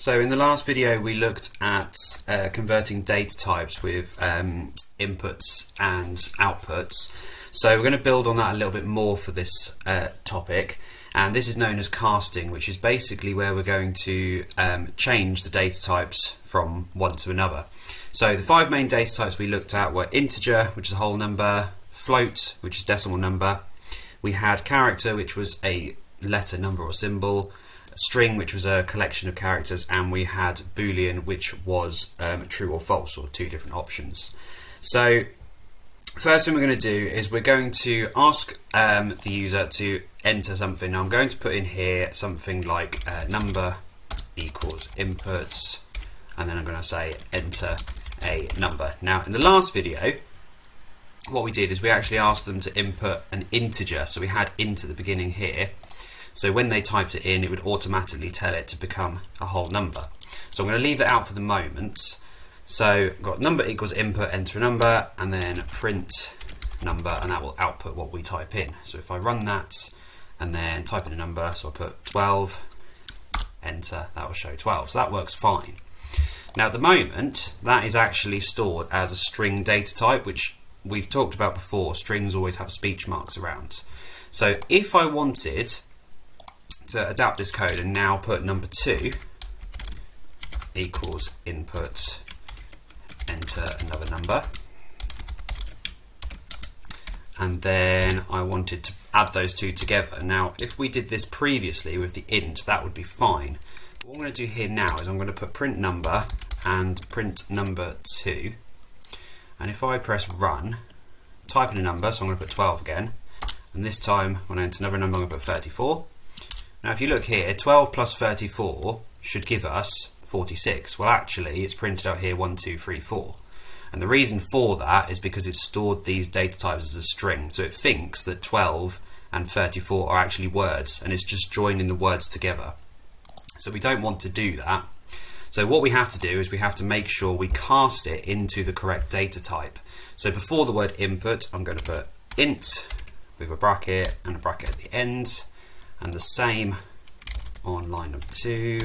So in the last video we looked at converting data types with inputs and outputs. So we're going to build on that a little bit more for this topic, and this is known as casting, which is basically where we're going to change the data types from one to another. So the five main data types we looked at were integer, which is a whole number, float, which is decimal number, we had character, which was a letter, number or symbol, string, which was a collection of characters, and we had boolean, which was true or false, or two different options. So first thing we're going to do is we're going to ask the user to enter something. Now I'm going to put in here something like number equals inputs, and then I'm going to say enter a number. Now in the last video what we did is we actually asked them to input an integer, so we had int at the beginning here. So when they typed it in, it would automatically tell it to become a whole number. So I'm going to leave that out for the moment. So I've got number equals input, enter a number, and then print number, and that will output what we type in. So if I run that and then type in a number, so I put 12, enter, that will show 12. So that works fine. Now at the moment, that is actually stored as a string data type, which we've talked about before. Strings always have speech marks around. So if I wanted to adapt this code and now put number 2 equals input, enter another number, and then I wanted to add those two together. Now if we did this previously with the int, that would be fine. But what I'm going to do here now is I'm going to put print number and print number 2, and if I press run, type in a number, so I'm going to put 12 again, and this time when I enter another number I'm going to put 34. Now if you look here, 12 plus 34 should give us 46. Well actually it's printed out here 1, 2, 3, 4. And the reason for that is because it's stored these data types as a string. So it thinks that 12 and 34 are actually words, and it's just joining the words together. So we don't want to do that. So what we have to do is we have to make sure we cast it into the correct data type. So before the word input, I'm going to put int with a bracket and a bracket at the end. And the same on line number 2.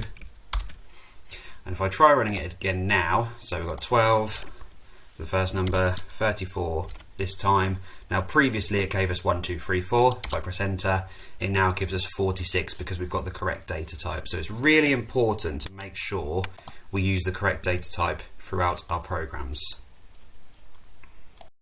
And if I try running it again now, so we've got 12, the first number, 34 this time. Now previously it gave us 1, 2, 3, 4. If I press enter, it now gives us 46 because we've got the correct data type. So it's really important to make sure we use the correct data type throughout our programs.